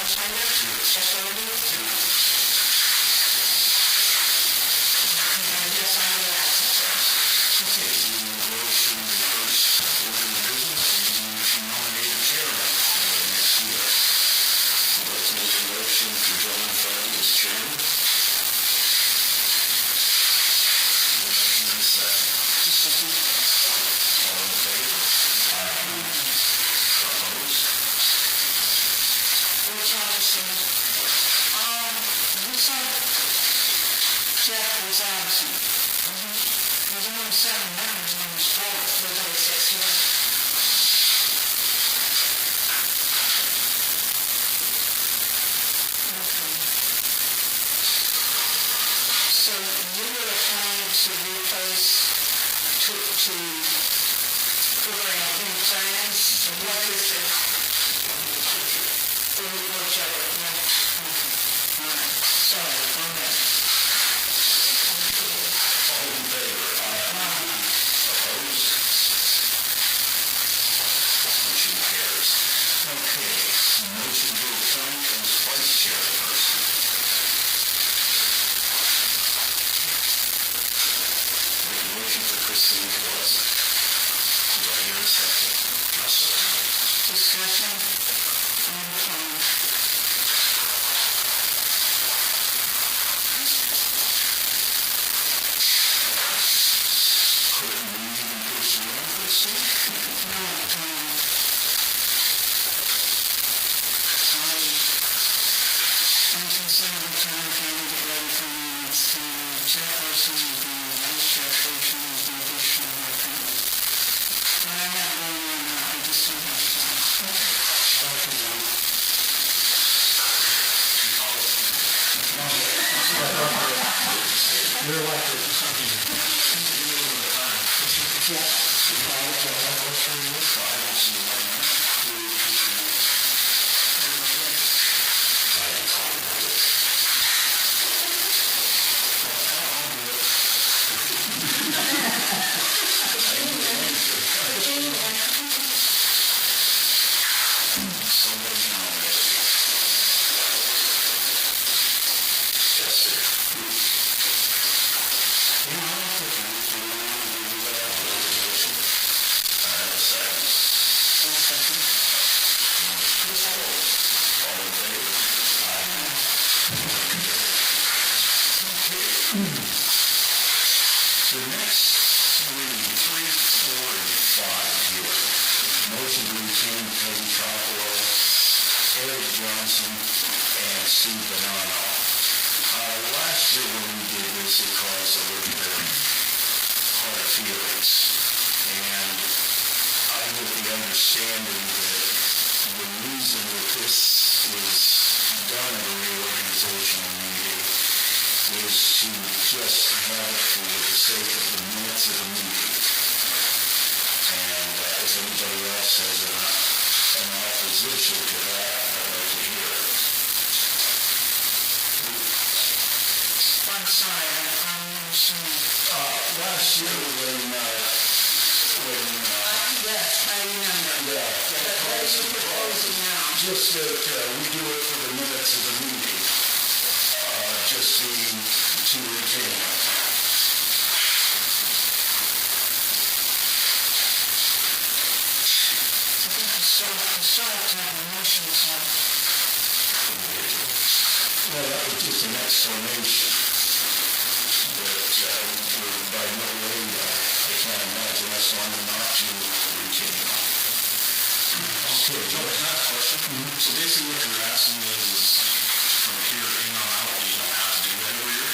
Township, facility. Yes, I will ask it. Okay, we will go to the first order of business, and you nominate a chairman for next year. Let's make a motion for John Fowler as chairman. Motion and a second. All in favor? Aye. Opposed? Which officer? We said Jeff was absent. There's only 7 members on this board, there's only 6 here. Okay. So you were applying to replace, to put in new plans, and what is it? Whichever, yeah. Okay. All right. Sorry, go ahead. All in favor? Aye. Opposed? Motion carries. Okay, motion to appoint as vice chairperson. Make a motion for Christine Gillespie. Do I hear a second? I'll second. Discussion on the plan. Couldn't we even push it on, Christine? No, I'm concerned with town trying to get ready for meetings. Chairperson will be the vice chairperson is the additional appointment. But I'm not going on now, I just don't have time. You're elected to something. Yeah. I don't see why not. Somebody nominated. Yes, sir. You know, I think we have a motion. I have a second. One second. All in favor? Aye. Okay. The next 3, 4, and 5 here. Motion to retain Peggy Cockrell, Eric Johnson, and Steve Bonanno. Last year when we did this, it caused a little bit of hard feelings. And I'm with the understanding that the reason that this was done at a reorganizational meeting is to just have it for the sake of the minutes of the meeting. And if anybody else has an opposition to that, I'd like to hear it. I'm sorry, I'm assuming. Last year Yes, I remember. What are you proposing now? just that we do it for the minutes of the meeting, just to retain it. I think we still have to have a motion, so. Well, that was just an explanation, but by no way, I can't imagine us wanting not to retain it. So, Joe, can I ask a question? So basically what you're asking is from here in on out, you don't have to do that every year?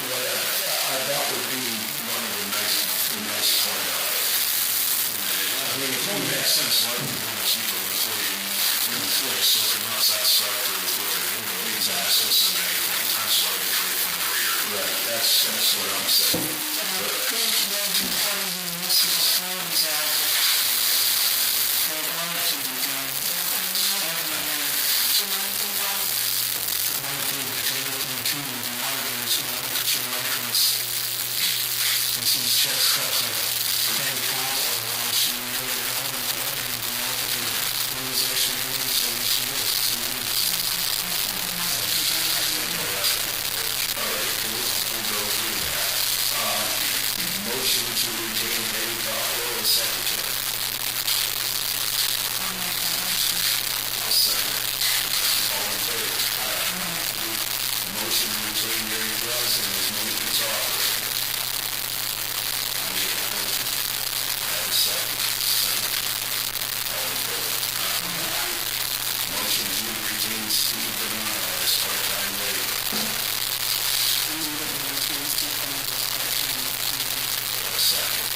Well, that would be one of the nice part of it. I mean, it only makes sense, why would you want to keep an employee in place, so if you're not satisfactory with what they're doing, it means access and at any point in time, so why would you create one every year? Right, that's what I'm saying. I think maybe part of the municipal forms act, they want it to be done every year. Do you want to do that? One thing that they look into with the auditors, when I look at your records, this is just such a bad council, and she really, I don't know, and the organization, so you should. All right, we'll go through that. Motion to retain Betty Cotwell as secretary. I'll second. All in favor? Motion to retain Mary Johnson as maintenance operator. I'll make a motion. I have a second. All in favor? Motion to retain Steve Bonanno as part-time labor. A second.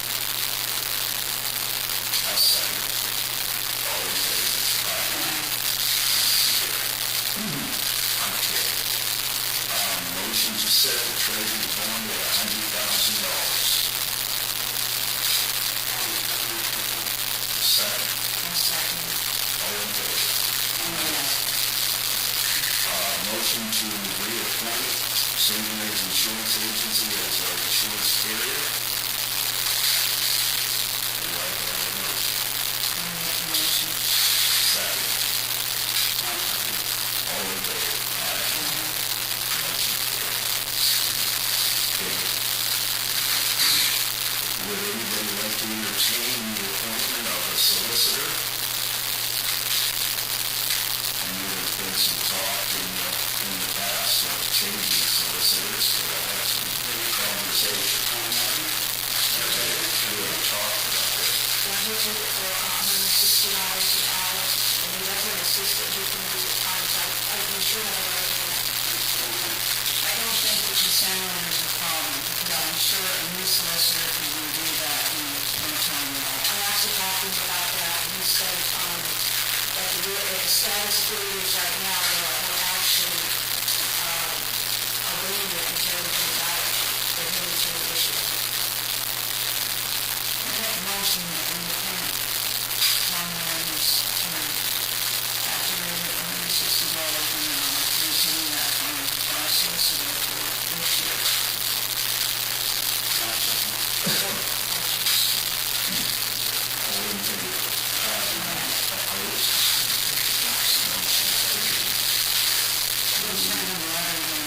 I'll second. All in favor? Okay. Motion to set the treasurer's bond at $100,000. Second. All in favor? Motion to reappoint St. Mary's Insurance Agency as our insurance carrier. Do I have a motion? Second. All in favor? Motion carries. Okay. Would anybody like to entertain the appointment of a solicitor? I know there's been some talk in the past of changing solicitors, but I had some conversation on that. And we were talking about it. I don't think that the salary is a problem, but I'm sure a new solicitor can review that in no time at all. I actually talked to him about that, and he said, that the status of where it is right now, we're actually, waiting to until we can about it, for him to issue. I make a motion that we appoint Tom Ryan's term after we get $160 an hour, continue that from our solicitor for this year. All in favor? Opposed? Motion carries. We'll send them a letter then.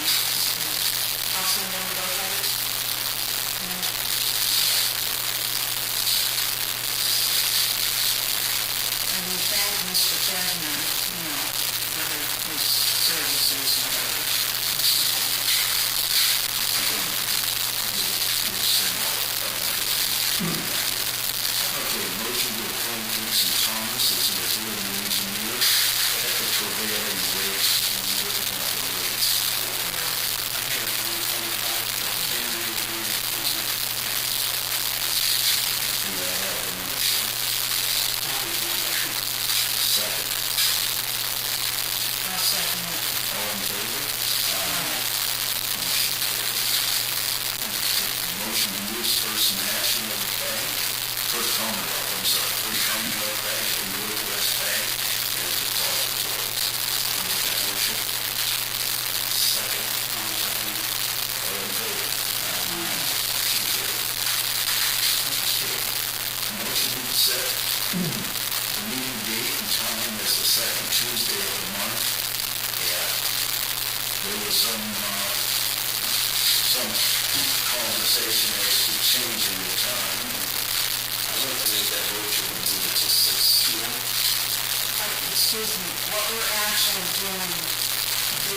I'll send them both letters. And we thank Mr. Chapman, for his services and whatever. Okay, motion to appoint Dixon Thomas as a utility engineer at the prevailing rate. I'm looking at the rates. Do I have a motion? Second. I'll second it. All in favor? Motion carries. Motion to use First National Bank, First Commonwealth, I'm sorry, First Commonwealth Bank and Northwest Bank as depositories. Make that motion. Second. All in favor? Motion carries. Okay. Motion to set the meeting date and time as the second Tuesday of the month. Yeah. There was some conversation as to changing the time. I'd like to make that motion and move it to 6 p.m. Excuse me, what we're actually doing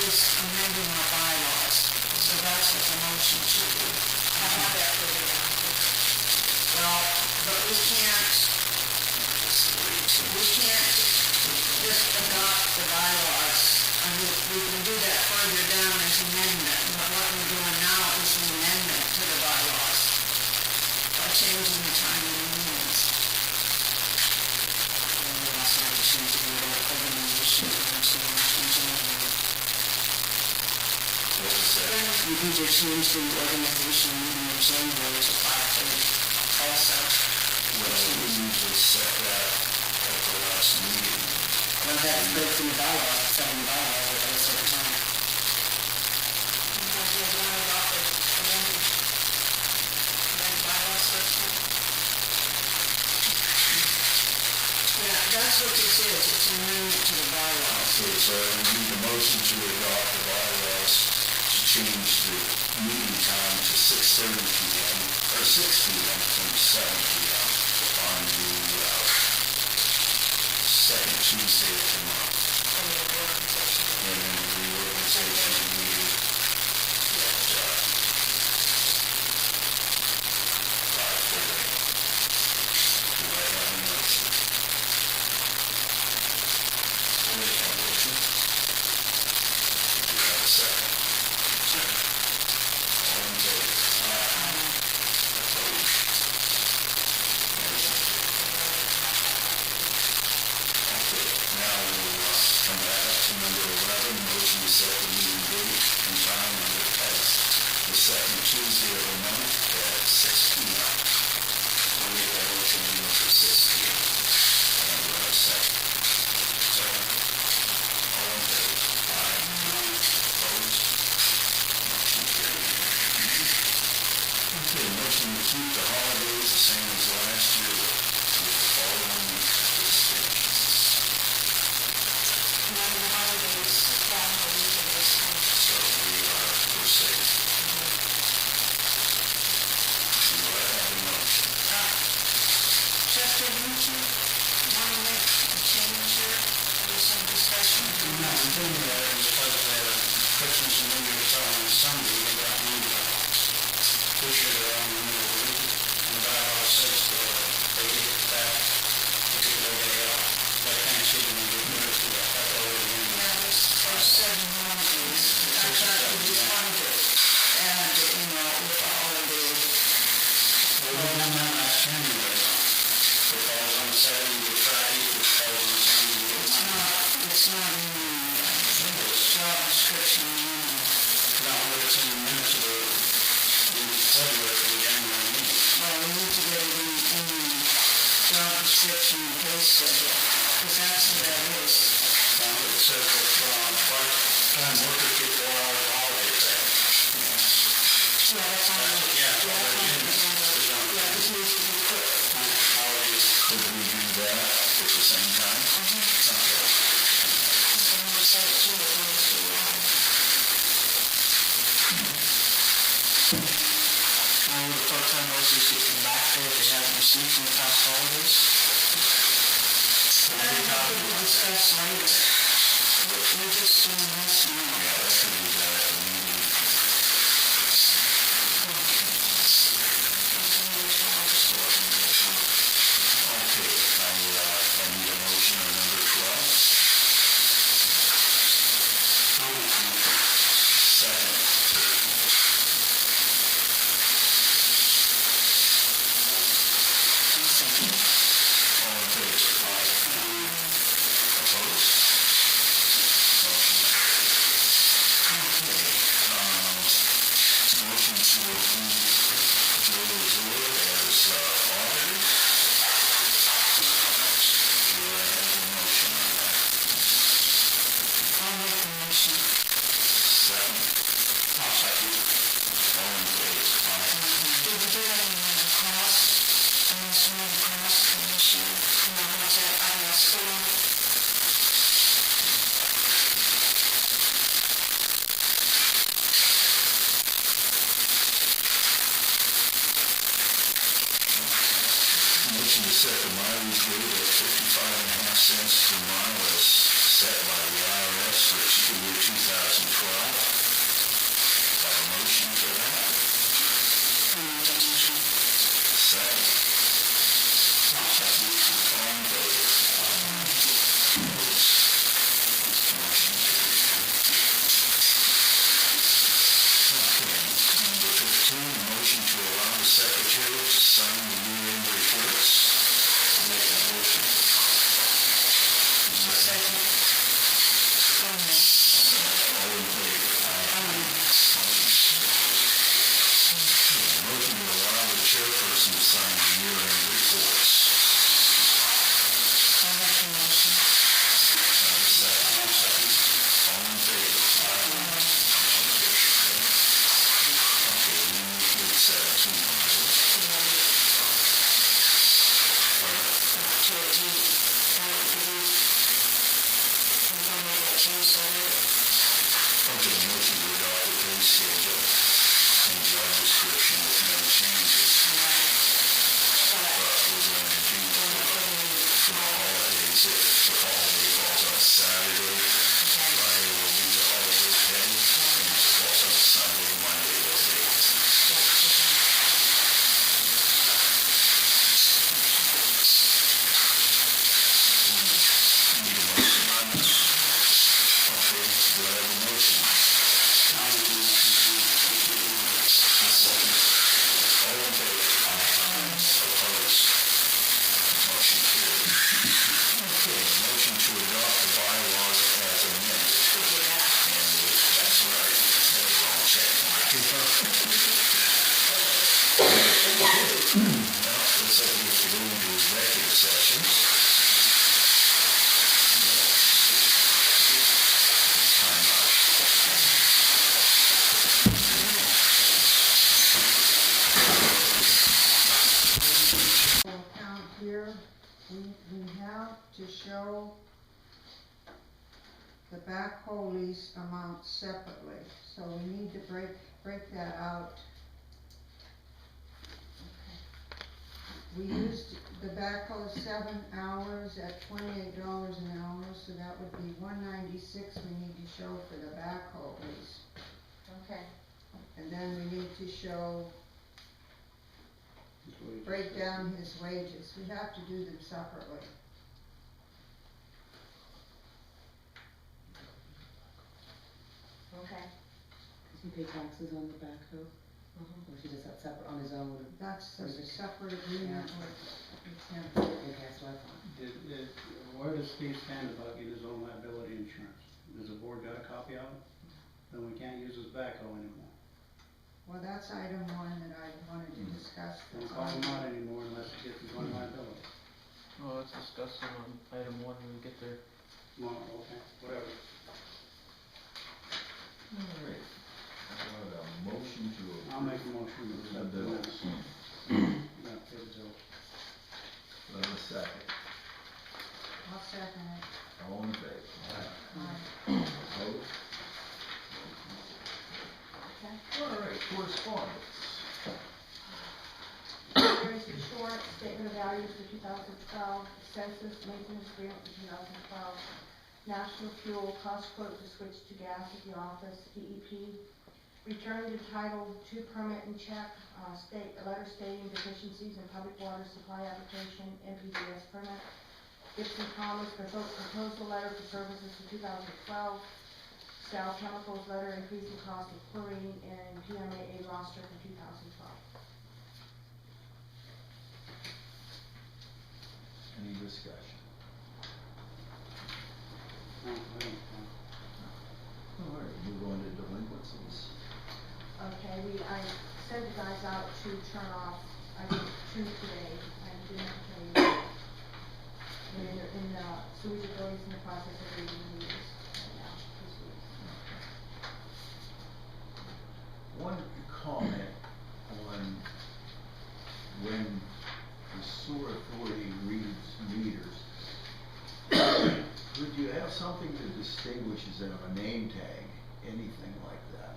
is amending our bylaws, so that's what the motion should be. I have that figured out. Well, but we can't just adopt the bylaws. I mean, we can do that further down as amendment, but what we're doing now is an amendment to the bylaws by changing the time of the meetings. And we also have to change the organization, so we're changing it. What was that? We need to change the organization meeting in January to 5:30 also. Well, we usually set that at the last meeting. Well, that's built in the bylaws, setting the bylaws at a certain time. Because we have one about the amended bylaws first. Yeah, that's that's what this is, it's an amendment to the bylaws. Okay, so I need a motion to adopt the bylaws to change the meeting time to 6:30 PM, or 6 PM from 7 PM on the second Tuesday of the month. And the reorganization. And then the reorganization meeting at 5:30. Do I have a motion? Do I have a motion? Do I have a second? All in favor? Aye. Opposed? Motion carried. Okay, now we'll come back up to number 11, motion to set the meeting date and time as the second Tuesday of the month at 6 PM. We'll make that motion for 6 PM. And we'll have a second. Second. All in favor? Aye. Opposed? Motion carried. Okay, motion to keep the holidays the same as last year with the following restrictions. None of the holidays fall on the week of this one. So we're safe. Do I have a motion? Chester, didn't you want to make a change here, or some discussion? No, I'm doing that because Christmas and New Year's are on Sunday, they got moved this year they're on the middle of the week. And the bylaw says they get it back, particular day off. But I can't see them in the Thursday, that's already in there. Yeah, there's 7 holidays. I thought we just wanted to add, with the holiday. Well, we done that last January. It falls on Saturday, Good Friday, it falls on Sunday, Good Monday. It's not in the job description. Not what it's in the minutes of the February for the January meeting. Well, we need to get it in the job description and pay schedule, because that's what that is. It says that part-time workers get 4 hours of holiday pay. Yeah, that's on the. Yeah, that's on the- it's on the- Yeah, this needs to be put. Holidays. Could we do that at the same time? Okay. I'm gonna say it too, it goes to, All the part-time workers get the back pay if they haven't received from the past holidays. I don't know, we'll discuss later. We're just doing this now. Yeah, that could be done at the meeting. Okay, I need a motion on number 12. Second. All in favor? Aye. Opposed? Motion carried. Okay, motion to approve Joe Lazar as auditor. Do I have a motion on that? I'll make a motion. Second. I'll second. All in favor? Aye. Did we get any cost, estimated cost for this year? No, what's that, I asked for one. Motion to set the mileage rate at 55.5 cents per mile as set by the IRS for the year 2012. Have a motion for that? I'll make a motion. Second. I'll second. All in favor? Opposed? Motion carried. Okay, number 15, motion to allow the secretary to sign the year-end reports. Make that motion. Second. All in favor? Aye. Motion to allow the chairperson to sign the year-end reports. I'll make a motion. Have a second. I'll second. All in favor? Okay, we need to 17. To, motion, so Okay, motion to adopt the pay schedule and job description with no changes. right. But we're going to do for the holidays, if the holiday falls on a Saturday, Friday will be the holiday pay, and if it falls on a Sunday, Monday will be. Need a motion on that? Okay, do I have a motion? I'll second. All in favor? Opposed? Motion carried. Okay, motion to adopt the bylaws as amended. And that's right, that's a wrong check mark. Now, looks like we have to go into executive session. Time up. Account here, we have to show the backhoe lease amount separately, so we need to break that out. We used the backhoe 7 hours at $28 an hour, so that would be $196 we need to show for the backhoe lease. Okay. And then we need to show, break down his wages, we have to do them separately. Okay. Does he pay taxes on the backhoe? Or she does that separate on his own? That's a separate agreement with him. Okay, that's what I thought. Where does Steve stand about getting his own liability insurance? Does the board got a copy of it? Then we can't use his backhoe anymore. Well, that's item 1 that I wanted to discuss. Don't call him out anymore unless he gets his own liability. Well, let's discuss it on item 1 when we get there. Well, okay, whatever. Alright, I want a motion to I'll make a motion to accept the bills. Yeah, pay the bill. Do I have a second? I'll second it. All in favor? Aye. Opposed? Alright, correspondence. Here's the short statement of values for 2012, census maintenance agreement for 2012, national fuel cost quote to switch to gas at the office, DEP, return to Title II permit and check, a letter stating deficiencies in public water supply application, NPDES permit, Gibson Thomas proposal letter for services for 2012, Dow Chemicals letter increasing cost of chlorine and PMAA roster for 2012. Any discussion? No, I don't, Alright, move on to delinquencies. Okay, I sent the guys out to turn off, I did 2 today, I didn't have to tell you that. And sewage authorities in the process of reading these right now, this week. One comment on when the sewer authority reads meters. Could you have something that distinguishes them, a name tag, anything like that,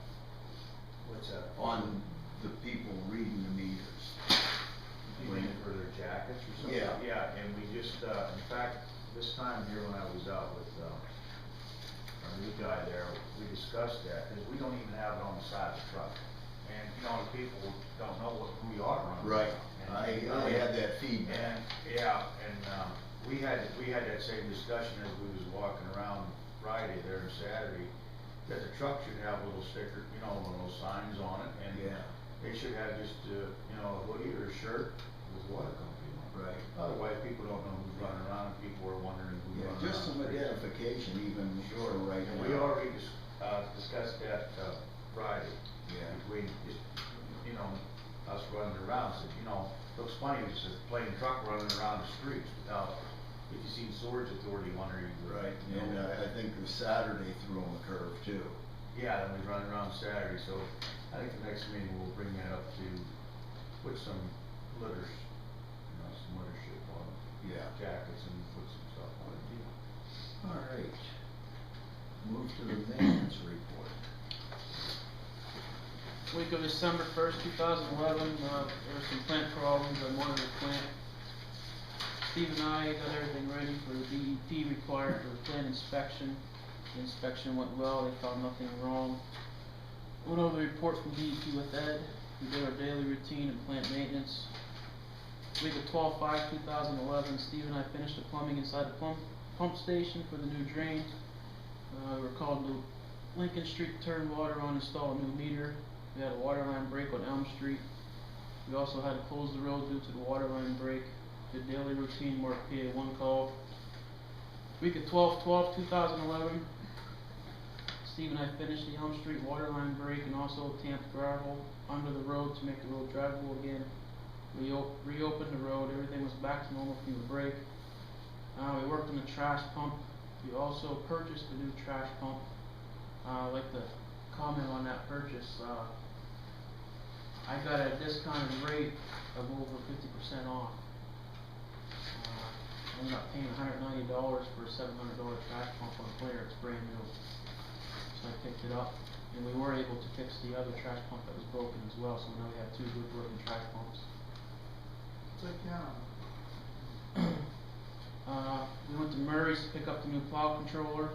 What's that? on the people reading the meters? You mean for their jackets or something? Yeah. Yeah, and we just, in fact, this time here when I was out with, our new guy there, we discussed that, because we don't even have it on the side of the truck. And, you know, the people don't know who we are running. Right, And I had that feedback. And, yeah, and, we had that same discussion as we was walking around Friday there and Saturday, that the truck should have a little sticker, you know, one of those signs on it, and Yeah. they should have just, you know, a hoodie or a shirt with water company on it. Right. Otherwise, people don't know who's running around, and people are wondering who's Yeah, running around. just some the streets. identification even for right And now. we already discussed that, Friday. Yeah. Between, just, you know, us running around, said, you know, looks funny, it's a plain truck running around the streets without, if you seen storage authority wondering. Right, you know, and I think the Saturday threw them a curve too. yeah, then we run around Saturday, so I think the next meeting we'll bring that up to put some litters, you know, some leadership on Yeah. jackets and put some stuff on it. All right. Move to the maintenance report. Week of December 1st, 2011, there were some plant problems on one of the plant. Steve and I got everything ready for the DEP required for the plant inspection. The inspection went well, they found nothing wrong. Went over the report from DEP with Ed. We did our daily routine and plant maintenance. Week of 12/5/2011, Steve and I finished the plumbing inside the pump station for the new drain. We were called to Lincoln Street to turn water on and install a new meter. We had a water line break on Elm Street. We also had to close the road due to the water line break. Did daily routine work, PA 1 call. Week of 12/12/2011, Steve and I finished the Elm Street water line break and also tamped gravel under the road to make the road drivable again. We reopened the road, everything was back to normal from the break. We worked on the trash pump. We also purchased a new trash pump. I'd like to comment on that purchase. I got a discounted rate of over 50% off. I ended up paying $190 for a $700 trash pump on Clear. It's brand new. So I picked it up, and we were able to fix the other trash pump that was broken as well, so now we have 2 good working trash pumps. Good job. We went to Murray's to pick up the new plow controller.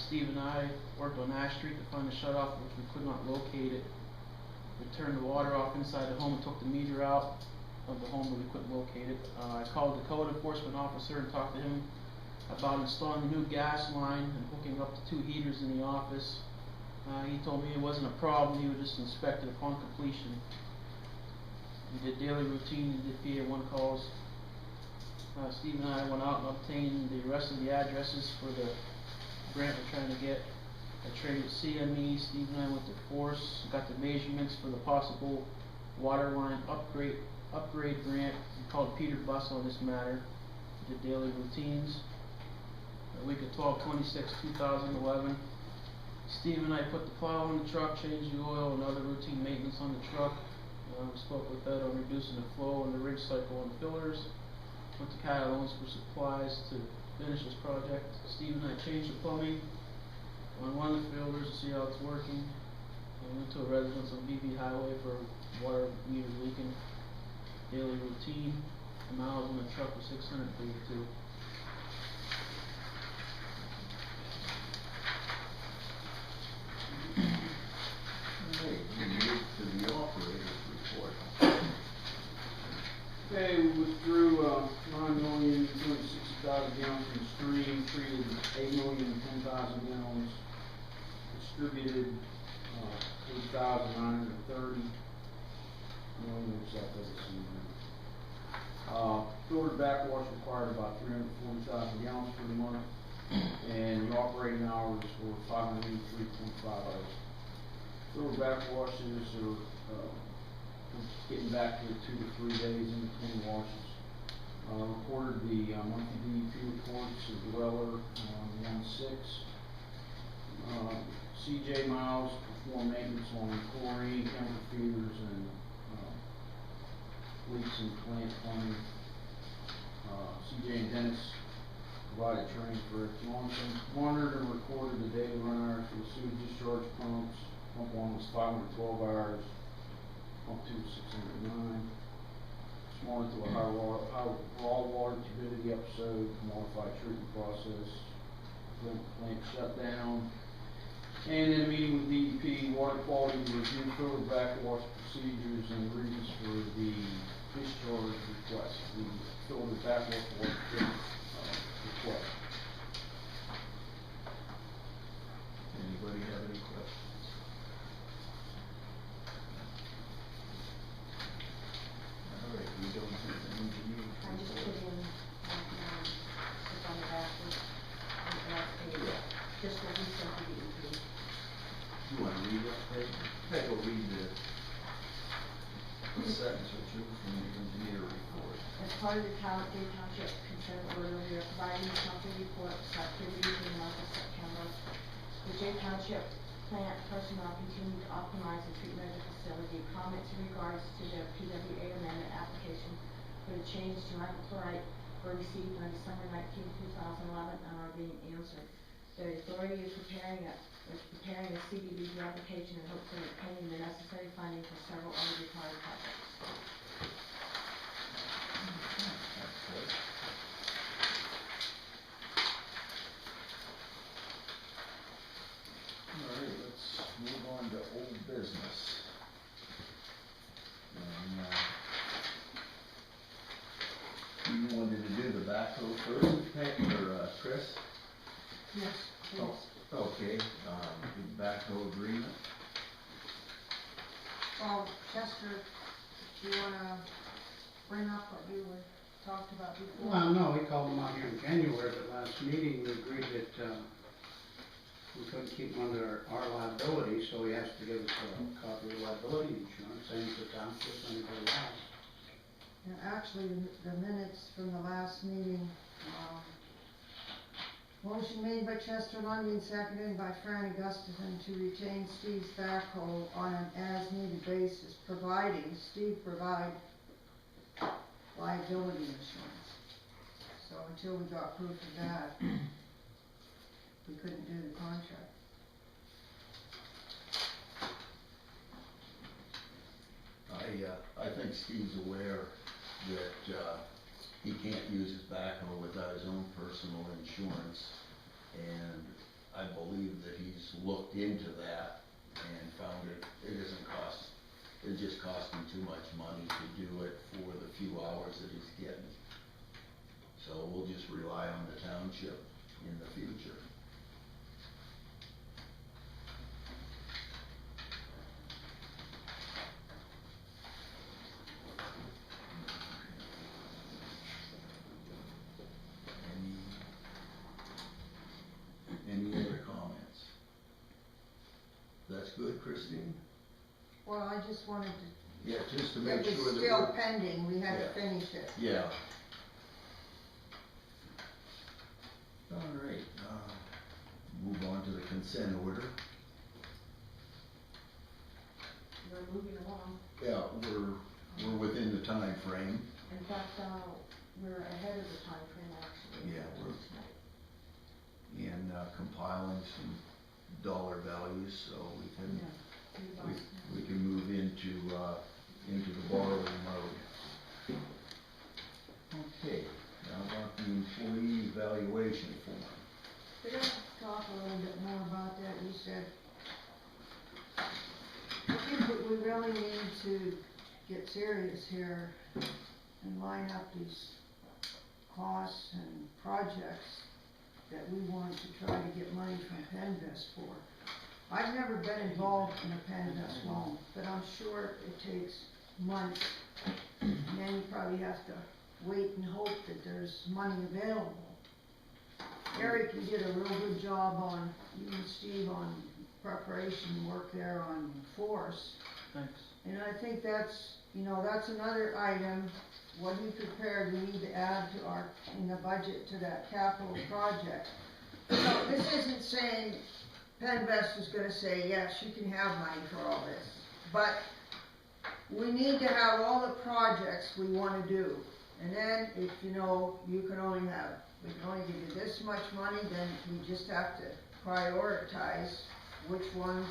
Steve and I worked on Ash Street to find the shutoff, which we could not locate it. We turned the water off inside the home and took the meter out of the home, but we couldn't locate it. I called the code enforcement officer and talked to him about installing the new gas line and hooking up the 2 heaters in the office. He told me it wasn't a problem, he would just inspect it upon completion. We did daily routine, we did PA 1 calls. Steve and I went out and obtained the rest of the addresses for the grant we're trying to get. I traded CME, Steve and I went to Force, got the measurements for the possible water line upgrade grant. We called Peter Buss on this matter. We did daily routines. The week of 12/26/2011, Steve and I put the plow on the truck, changed the oil and other routine maintenance on the truck. We spoke with Ed on reducing the flow on the rig cycle on the fillers. Went to Catalans for supplies to finish this project. Steve and I changed the plumbing on one of the fillers to see how it's working. We went to a residence on BB Highway for water meter leaking. Daily routine. The miles on the truck was 632. Okay, we move to the operator's report. Okay, we withdrew 9,260,000 gallons from the stream, treated 8,010,000 gallons, distributed 8,930 million, which that doesn't seem right. Filtered backwash required about 340,000 gallons for the month, and the operating hours were 583.5 hours. Filtered backwashes are getting back to 2 to 3 days in between washes. Reported the monthly DEP reports of the Weller on 1/6. CJ Miles performed maintenance on chlorine, chemical feeders, and leaks in plant plumbing. CJ and Dennis provided training for Rick Johnson. Monitored and recorded the daily run hours for the sewage discharge pumps. Pump 1 was 512 hours. Pump 2 was 609. Responded to a high raw water turbidity episode, modified treatment process, plant shutdown. And in a meeting with DEP, water quality review, filtered backwash procedures, and reasons for the discharge request, the filtered backwash water request. Anybody have any questions? All right, we don't have the engineer's I just put report. in, it's on the back, on the last page, just what we sent to DEP. You wanna read that page? I will read the sentence or two from the engineer report. As part of the Township consent order, we are providing a monthly report of activities in the month of September. The J Township plant personnel continue to optimize the treatment of the facility. Comments in regards to the PWA amendment application for the change to hypochlorite were received on December 19, 2011 and are being answered. The authority is preparing a CDBG application and hopefully obtaining the necessary funding for several other required projects. That's good. All right, let's move on to old business. And, you wanted to do the backhoe first, Peg, or Chris? Yes, please. Oh, okay, the backhoe agreement. Well, Chester, do you wanna bring up what you were talked about before? Well, no, we called him out here in January, but last meeting we agreed that, we couldn't keep him under our liability, so he has to give us a copy of liability insurance, same as the township, and everybody else. And actually, the minutes from the last meeting, motion made by Chester Lundy and seconded by Franny Gustafson to retain Steve's backhoe on an as-needed basis, providing Steve provide liability insurance. So until we got proof of that, we couldn't do the contract. I think Steve's aware that, he can't use his backhoe without his own personal insurance. And I believe that he's looked into that and found it just cost him too much money to do it for the few hours that he's getting. So we'll just rely on the township in the future. Any other comments? That's good, Christine? Well, I just wanted to, Yeah, just to it make was sure that still we're. pending, we had to Yeah. finish it. Yeah. All right, move on to the consent order. We're moving along. Yeah, we're within the time frame. In fact, we're ahead of the time frame actually. Yeah, we're- Tonight. In compiling some dollar values, so we can, Yeah. we can move into the borrowing mode. Okay, now about the employee evaluation form. Could I talk a little bit more about that? You said, I think that we really need to get serious here and line up these costs and projects that we want to try to get money from Penvest for. I've never been involved in a Penvest loan, but I'm sure it takes months. And then you probably have to wait and hope that there's money available. Eric, you did a real good job on, you and Steve, on preparation work there on force. Thanks. And I think that's, that's another item, what he prepared, we need to add to in the budget to that capital project. So this isn't saying Penvest is gonna say, yes, you can have money for all this. But we need to have all the projects we wanna do. And then if we can only give you this much money, then we just have to prioritize which ones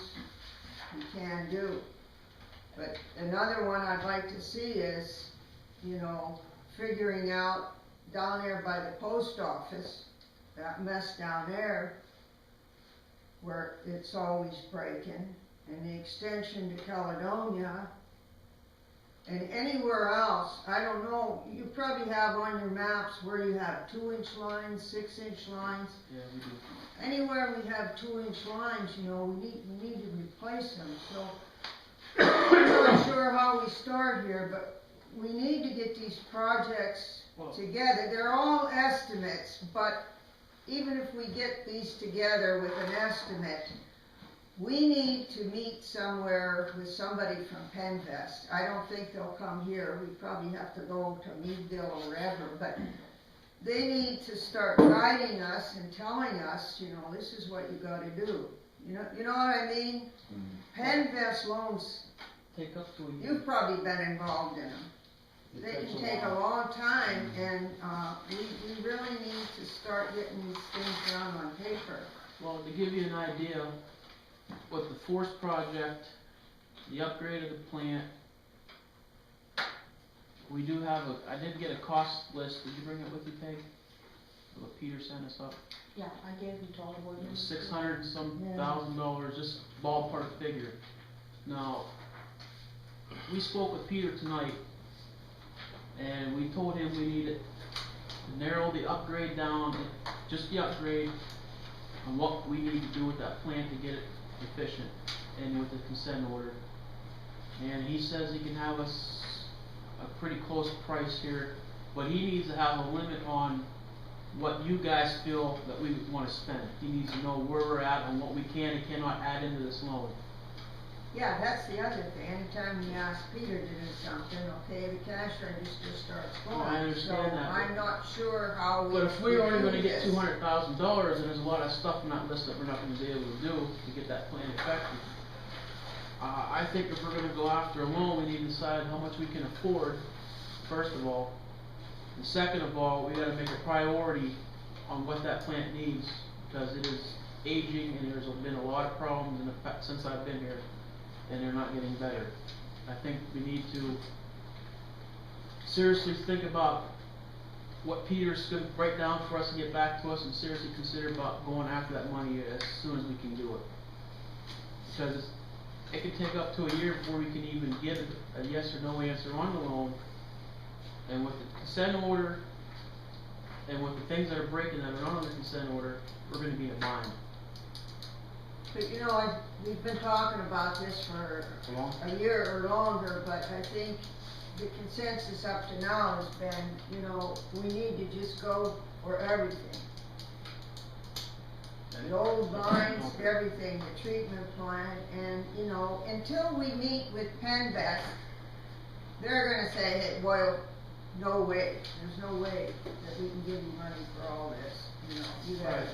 we can do. But another one I'd like to see is, figuring out down there by the post office, that mess down there, where it's always breaking, and the extension to Caledonia, and anywhere else, I don't know, you probably have on your maps where you have 2-inch lines, 6-inch lines. Yeah, we do. Anywhere we have 2-inch lines, we need to replace them, so I'm not sure how we start here, but we need to get these projects together. They're all estimates, but even if we get these together with an estimate, we need to meet somewhere with somebody from Penvest. I don't think they'll come here. We probably have to go to Meadville or wherever, but they need to start guiding us and telling us, this is what you gotta do. You know what I mean? Mm-hmm. Penvest loans, Take up to a year. you've probably been involved in them. They can take a long time, and we really need to start getting these things down on paper. Well, to give you an idea, with the force project, the upgrade of the plant, we do have I did get a cost list, did you bring it with you, Peg? What Peter sent us up? Yeah, I gave them to all the board It was members. $600 and some Yeah. $1,000, just ballpark figure. Now, we spoke with Peter tonight, and we told him we needed to narrow the upgrade down, just the upgrade, on what we need to do with that plant to get it efficient, and with the consent order. And he says he can have us a pretty close price here, but he needs to have a limit on what you guys feel that we want to spend. He needs to know where we're at and what we can and cannot add into this loan. Yeah, that's the other thing, anytime you ask Peter to do something, okay, the cash register starts going. I understand that, So I'm not sure how we. But if we're only do gonna get this. $200,000, and there's a lot of stuff in that list that we're not gonna be able to do to get that plan effective. I think if we're gonna go after a loan, we need to decide how much we can afford, first of all. And second of all, we gotta make a priority on what that plant needs, because it is aging and there's been a lot of problems in the fact since I've been here, and they're not getting better. I think we need to seriously think about what Peter's gonna write down for us and get back to us, and seriously consider about going after that money as soon as we can do it. Because it can take up to a year before we can even get a yes or no answer on the loan. And with the consent order, and with the things that are breaking that are not on the consent order, we're gonna be in a bind. But you know, we've been talking about this for a year or longer, but I think the consensus up to now has been, you know, we need to just go for everything. The old lines, everything, the treatment plant, and, you know, until we meet with Penvest, they're gonna say, hey, well, no way, there's no way that we can give you money for all this, you know, you gotta. Right.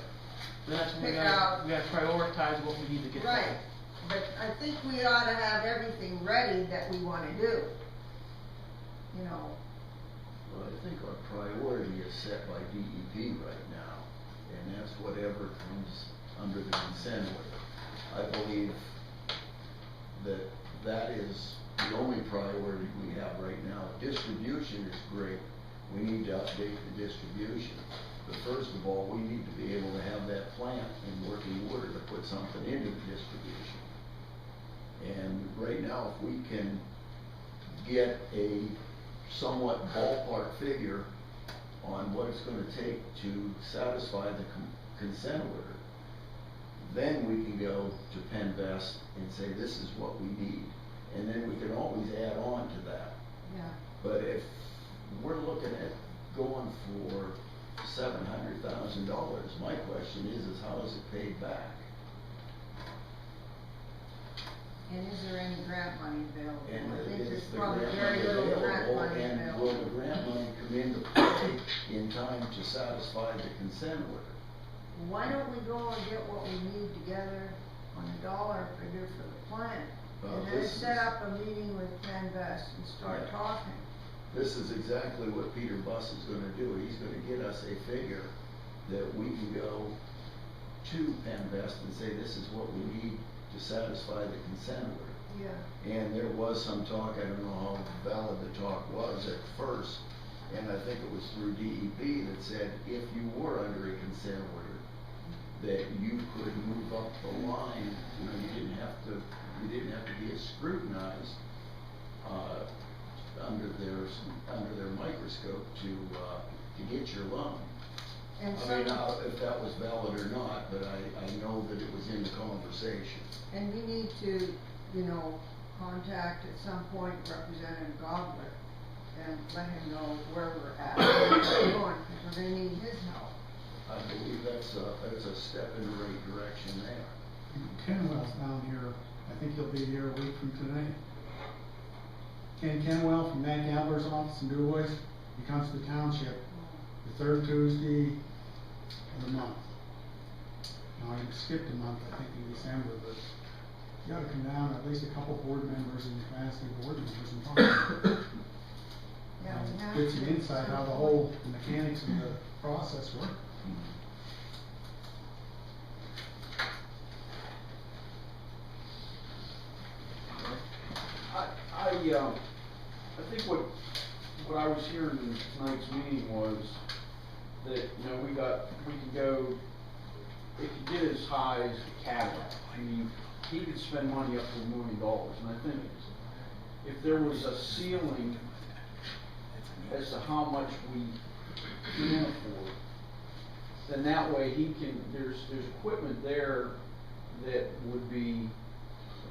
That's when we Pick gotta out- prioritize what we need to get done. Right, but I think we ought to have everything ready that we wanna do. You know, Well, I think our priority is set by DEP right now, and that's whatever comes under the consent order. I believe that that is the only priority we have right now. Distribution is great, we need to update the distribution. But first of all, we need to be able to have that plant in working order to put something into the distribution. And right now, if we can get a somewhat ballpark figure on what it's gonna take to satisfy the consent order, then we can go to Penvest and say, this is what we need. And then we can always add on to that. yeah, But if we're looking at going for $700,000, my question is how is it paid back? and is there any grant money available? And I think is there's the probably grant very money little grant available, money and available. will the grant money come into play in time to satisfy the consent order? Why don't we go and get what we need together on the dollar figure for the plant? And then This set is- up a meeting with Penvest and start Yeah. talking. This is exactly what Peter Buss is gonna do. He's gonna get us a figure that we can go to Penvest and say, this is what we need to satisfy the consent order. Yeah, And there was some talk, I don't know how valid the talk was at first, and I think it was through DEP that said if you were under a consent order, that you could move up the line, you know, you didn't have to be as scrutinized, under their microscope to get your loan. and I mean, some, if that was valid or not, but I know that it was in the conversation. and we need to, you know, contact at some point Representative Gobler and let him know where we're at, where we're going, because we're gonna need his help. I believe that's a step in the right direction there. Kenwell's down here, I think he'll be here a week from today. Ken Kenwell from Matt Gabler's office in Du Bois, he comes to the township the third Tuesday of the month. Now, I skipped a month, I think in December, but you gotta come down, at least a couple board members and capacity board members and talk to them. Yeah, we have Get some to. insight how the whole mechanics of the process work. I think what I was hearing in tonight's meeting was that, you know, we can go, it could get as high as the Cadillac. I mean, he could spend money up to $1 million, and I think if there was a ceiling as to how much we can afford, then that way he can, there's equipment there that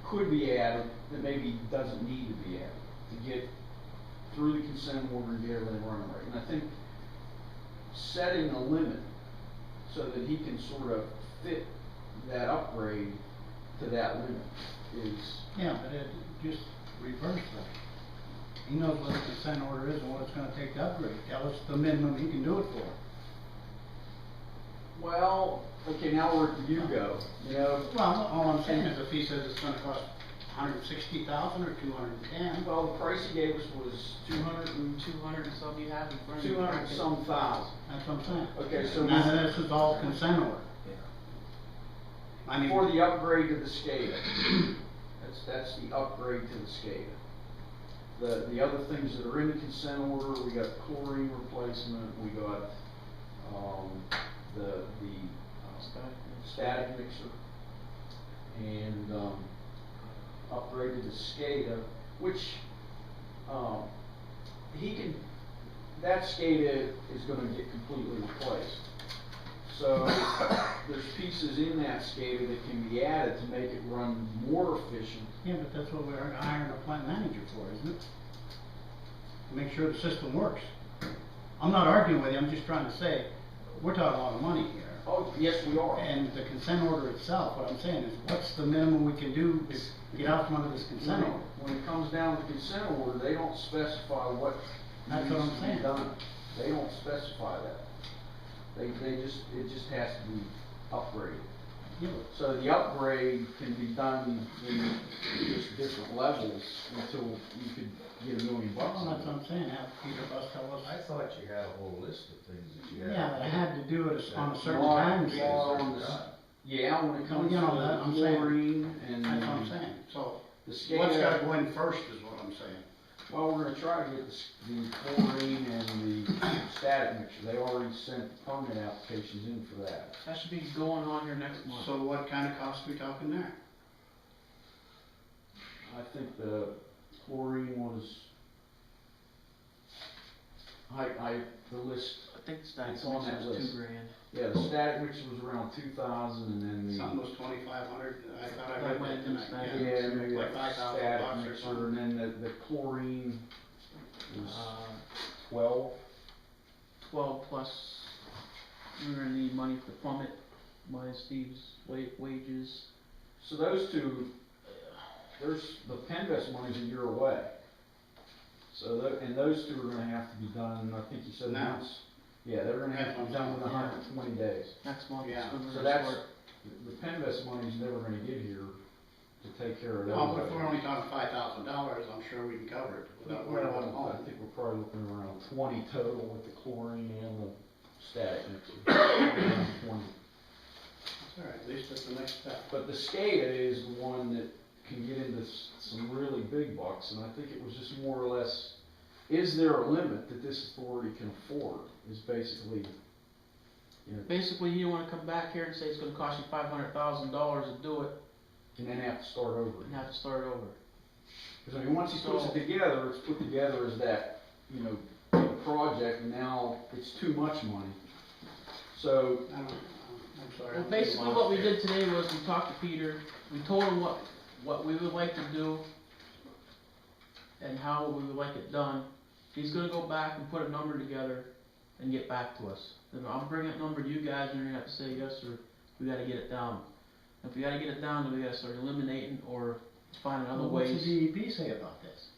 could be added that maybe doesn't need to be added to get through the consent order and get everything running right. And I think setting a limit so that he can sort of fit that upgrade to that limit is. Yeah, but it just reverse that. He knows what the consent order is and what it's gonna take to upgrade. Tell us the minimum he can do it for. Well, okay, now where do you go? You know? Well, all I'm saying is if he says it's gonna cost $160,000 or $210,000. Well, the price he gave us was 200 and some you have in front of you. 200 some thousand. That's what I'm saying. Okay, so Now this is all consent order. I mean, for the upgrade to the SCADA. That's the upgrade to the SCADA. The other things that are in the consent order, we got chlorine replacement, we got the static mixer, and upgrade to the SCADA, which that SCADA is going to get completely replaced. So there's pieces in that SCADA that can be added to make it run more efficient. yeah, but that's what we're hiring a plant manager for, isn't it? To make sure the system works. I'm not arguing with you, I'm just trying to say, we're talking a lot of money here. Oh, yes, we are. And the consent order itself, what I'm saying is, what's the minimum we can do to get out from under this consent order? When it comes down to consent order, they don't specify what That's needs what I'm to be saying. done. They don't specify that. It just has to be upgraded. Yeah, So the upgrade can be done in just different levels until you could get $1 million. well, that's what I'm saying, have Peter Bus tell us. I thought you had a whole list of things that you had. Yeah, but I had to do it on a certain Well, time. yeah, when it comes You know, to that I'm the saying. chlorine and That's what I'm saying, so, the what's gotta SCADA. go in first is what I'm saying. Well, we're gonna try to get the chlorine and the static mixture. They already sent the permit applications in for that. That should be going on here next month. So what kind of cost are we talking there? I think the chlorine was, the list, I think the static It's on that mixer was list. $2,000. yeah, the static mixer was around 2,000 and then the. Something was 2,500, I thought I That read went that in tonight. static. Yeah, maybe Like like $5,000 static or mixer, something. and then the chlorine was Uh, 12. 12 plus, we're gonna need money for plummet, minus Steve's wages. So those two, there's, the Penvest money's a year away. So, and those two are gonna have to be done, I think you said Now. once. Yeah, they're gonna have to be done within 120 days. Next month. Yeah. is when we're So gonna that's, start. the Penvest money's never gonna get here to take care of that. No, but if we're only talking $5,000, I'm sure we can cover it without worrying about Well, I home. think we're probably looking around 20 total with the chlorine and the static mixer. Around 20. That's all right, at least that's the next step. But the SCADA is the one that can get into some really big bucks, and I think it was just more or less, is there a limit that this authority can afford, is basically, you know, Basically, you wanna come back here and say it's gonna cost you $500,000 to do it, and then have to start over. and have to start over. Because I mean, once he puts it together, it's put together as that, you know, big project, and now it's too much money. So, I'm sorry. Well, basically what we did today was we talked to Peter, we told him what we would like to do and how we would like it done. He's gonna go back and put a number together and get back to us. Then I'll bring that number to you guys and you're gonna have to say yes or we gotta get it down. If we gotta get it down, then we gotta start eliminating or find other What's ways. the DEP say about this?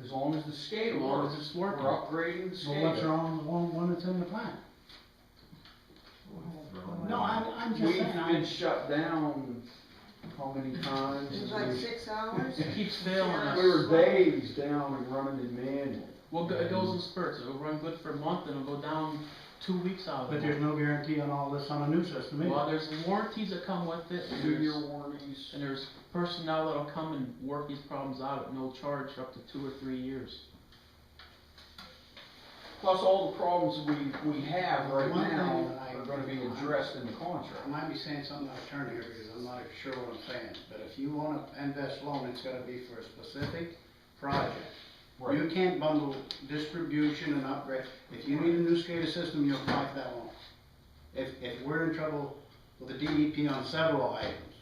as long as the SCADA As long works, as it's working. we're upgrading the Well, what's SCADA. wrong with the one that's in the plant? No, I'm just We've saying, been shut down how many times? It was like 6 hours. It keeps failing us. We were days down and running in manual. Well, it goes in spurts, it'll run good for a month, and it'll go down 2 weeks out of But it. there's no guarantee on all this on a new system either. Well, there's warranties that come with it, and 2-year there's, warranties. and there's personnel that'll come and work these problems out at no charge up to 2 or 3 years. Plus all the problems we have right One thing now that are gonna be addressed in the I contract. might be saying something out of turn here because I'm not sure what I'm saying, but if you want to invest loan, it's gotta be for a specific project. You can't bundle distribution and upgrade. If you need a new SCADA system, you apply for that loan. If we're in trouble with the DEP on several items,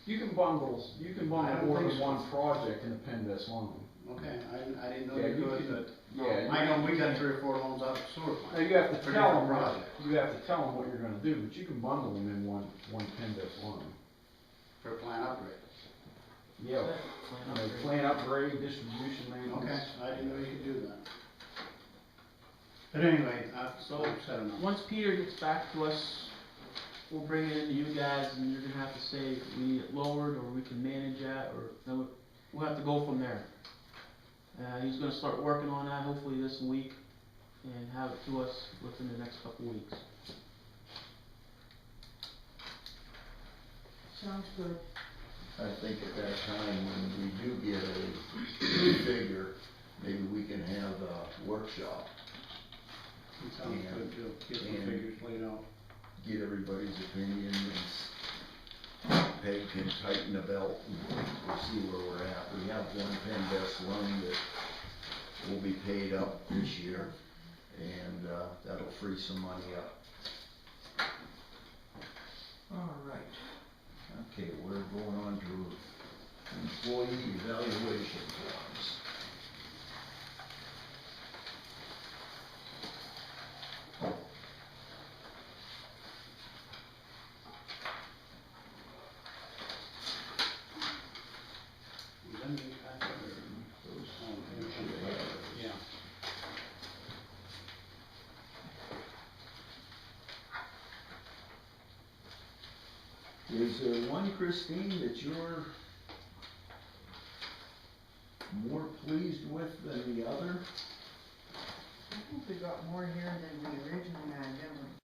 You can bundle I don't more think than so. one project in a Penvest loan. okay, I didn't know Yeah, you you could, can- but yeah, I know we got 3 or 4 loans out of the sewer Now, plant. you have to For tell different them, projects. you have to tell them what you're gonna do, but you can bundle them in one Penvest loan. For plant upgrade. Yeah, Plan you know, upgrade. plant upgrade, distribution maintenance. Okay, I didn't know you could do that. But anyway, So, I've said enough. once Peter gets back to us, we'll bring it into you guys, and you're gonna have to say we need it lowered, or we can manage that, or then we'll have to go from there. He's gonna start working on that hopefully this week, and have it to us within the next couple weeks. Sounds good. I think at that time, when we do get a figure, maybe we can have a workshop, It sounds good too, get some And- figures laid out. get everybody's opinion, and Peg can tighten the belt, and we'll see where we're at. We have one Penvest loan that will be paid up this year, and that'll free some money up. All right. Okay, we're going on to employee evaluation forms. Let me back up there. Those Oh, you should have those. yeah. Is there one, Christine, that you're more pleased with than the other? I think we got more here than we originally had, didn't we?